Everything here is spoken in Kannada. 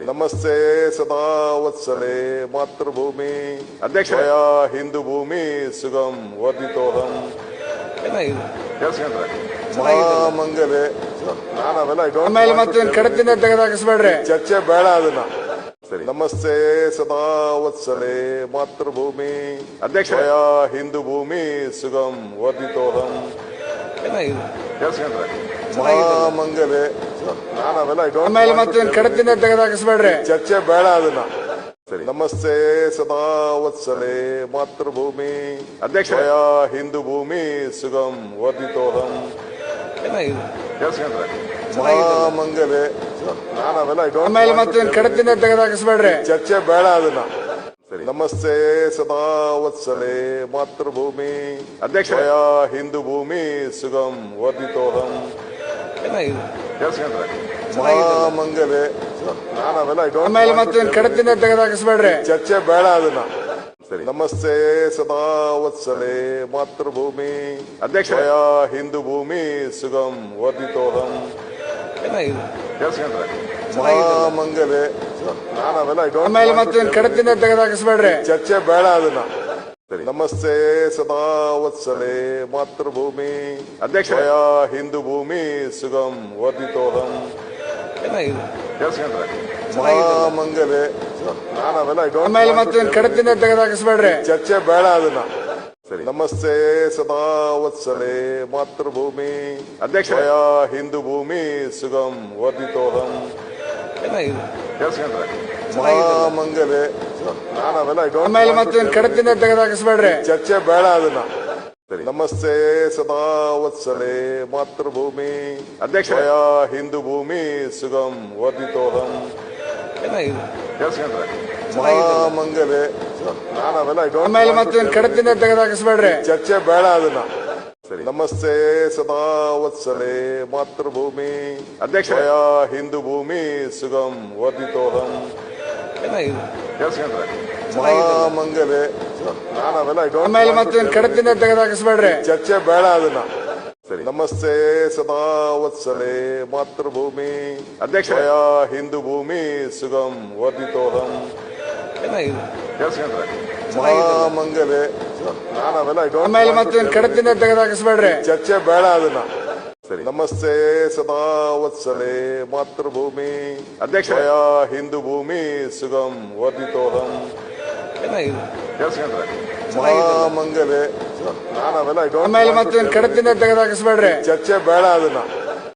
ನಮಸ್ತೆ ಸದಾ ವತ್ಸಲೆ ಮಾತೃಭೂಮಿ ಅಧ್ಯಕ್ಷ ಹಿಂದೂ ಭೂಮಿ ಸುಗಂ ವರ್ಧಿತೋಹಂ ಮಂಗಲೆ ಆಮೇಲೆ ಮತ್ತೆ ಕಡತಿಂದ ತೆಗೆದಾಕಿಸ್ಬೇಡ್ರಿ, ಚರ್ಚೆ ಬೇಡ ಅದನ್ನ. ನಮಸ್ತೆ ಸದಾ ವತ್ಸಲೆ ಮಾತೃಭೂಮಿ ಅಧ್ಯಕ್ಷ ಹಿಂದೂ ಭೂಮಿ ಸುಗಂ ವರ್ಧಿತೋಹಂ ಮಂಗಲೆ ಆಮೇಲೆ ಮತ್ತೆ ಕಡತಿಂದ ತೆಗೆದಾಕಿಸ್ಬೇಡ್ರಿ, ಚರ್ಚೆ ಬೇಡ ಅದನ್ನ. ನಮಸ್ತೆ ಸದಾ ವತ್ಸಲೆ ಮಾತೃಭೂಮಿ ಅಧ್ಯಕ್ಷ ಹಿಂದೂ ಭೂಮಿ ಸುಗಂ ವರ್ಧಿತೋಹಂ ಮಂಗಲೆ ಆಮೇಲೆ ಮತ್ತೆ ಕಡತಿಂದ ತೆಗೆದಾಕಿಸ್ಬೇಡ್ರಿ, ಚರ್ಚೆ ಬೇಡ ಅದನ್ನ. ನಮಸ್ತೆ ಸದಾ ವತ್ಸಲೆ ಮಾತೃಭೂಮಿ ಅಧ್ಯಕ್ಷ ಹಿಂದೂ ಭೂಮಿ ಸುಗಂ ವರ್ಧಿತೋಹಂ ಮಂಗಲೆ ಆಮೇಲೆ ಮತ್ತೆ ಕಡತಿಂದ ತೆಗೆದಾಕಿಸ್ಬೇಡ್ರಿ, ಚರ್ಚೆ ಬೇಡ ಅದನ್ನ. ನಮಸ್ತೆ ಸದಾ ವತ್ಸಲೆ ಮಾತೃಭೂಮಿ ಅಧ್ಯಕ್ಷ ಹಿಂದೂ ಭೂಮಿ ಸುಗಂ ವರ್ಧಿತೋಹಂ ಮಂಗಲೆ ಆಮೇಲೆ ಮತ್ತೆ ಕಡತಿಂದ ತೆಗೆದಾಕಿಸ್ಬೇಡ್ರಿ, ಚರ್ಚೆ ಬೇಡ ಅದನ್ನ. ನಮಸ್ತೆ ಸದಾ ವತ್ಸಲೆ ಮಾತೃಭೂಮಿ ಅಧ್ಯಕ್ಷ ಹಿಂದೂ ಭೂಮಿ ಸುಗಂ ವರ್ಧಿತೋಹಂ ಮಂಗಲೆ ಆಮೇಲೆ ಮತ್ತೆ ಕಡತಿಂದ ತೆಗೆದಾಕಿಸ್ಬೇಡ್ರಿ, ಚರ್ಚೆ ಬೇಡ ಅದನ್ನ. ನಮಸ್ತೆ ಸದಾ ವತ್ಸಲೆ ಮಾತೃಭೂಮಿ ಅಧ್ಯಕ್ಷ ಹಿಂದೂ ಭೂಮಿ ಸುಗಂ ವರ್ಧಿತೋಹಂ ಮಂಗಲೆ ಆಮೇಲೆ ಮತ್ತೆ ಕಡತಿಂದ ತೆಗೆದಾಕಿಸ್ಬೇಡ್ರಿ, ಚರ್ಚೆ ಬೇಡ ಅದನ್ನ. ನಮಸ್ತೆ ಸದಾ ವತ್ಸಲೆ ಮಾತೃಭೂಮಿ ಅಧ್ಯಕ್ಷ ಹಿಂದೂ ಭೂಮಿ ಸುಗಂ ವರ್ಧಿತೋಹಂ ಮಂಗಲೆ ಆಮೇಲೆ ಮತ್ತೆ ಕಡತಿಂದ ತೆಗೆದಾಕಿಸ್ಬೇಡ್ರಿ, ಚರ್ಚೆ ಬೇಡ ಅದನ್ನ. ನಮಸ್ತೆ ಸದಾ ವತ್ಸಲೆ ಮಾತೃಭೂಮಿ ಅಧ್ಯಕ್ಷ ಹಿಂದೂ ಭೂಮಿ ಸುಗಂ ವರ್ಧಿತೋಹಂ ಮಂಗಲೆ ಆಮೇಲೆ ಮತ್ತೆ ಕಡತಿಂದ ತೆಗೆದಾಕಿಸ್ಬೇಡ್ರಿ, ಚರ್ಚೆ ಬೇಡ ಅದನ್ನ. ನಮಸ್ತೆ ಸದಾ ವತ್ಸಲೆ ಮಾತೃಭೂಮಿ ಅಧ್ಯಕ್ಷ ಹಿಂದೂ ಭೂಮಿ ಸುಗಂ ವರ್ಧಿತೋಹಂ ಮಂಗಲೆ ಆಮೇಲೆ ಮತ್ತೆ ಕಡತಿಂದ ತೆಗೆದಾಕಿಸ್ಬೇಡ್ರಿ, ಚರ್ಚೆ ಬೇಡ ಅದನ್ನ. ನಮಸ್ತೆ ಸದಾ ವತ್ಸಲೆ ಮಾತೃಭೂಮಿ ಅಧ್ಯಕ್ಷ ಹಿಂದೂ ಭೂಮಿ ಸುಗಂ ವರ್ಧಿತೋಹಂ ಮಂಗಲೆ ಆಮೇಲೆ ಮತ್ತೆ ಕಡತಿಂದ ತೆಗೆದಾಕಿಸ್ಬೇಡ್ರಿ, ಚರ್ಚೆ ಬೇಡ ಅದನ್ನ.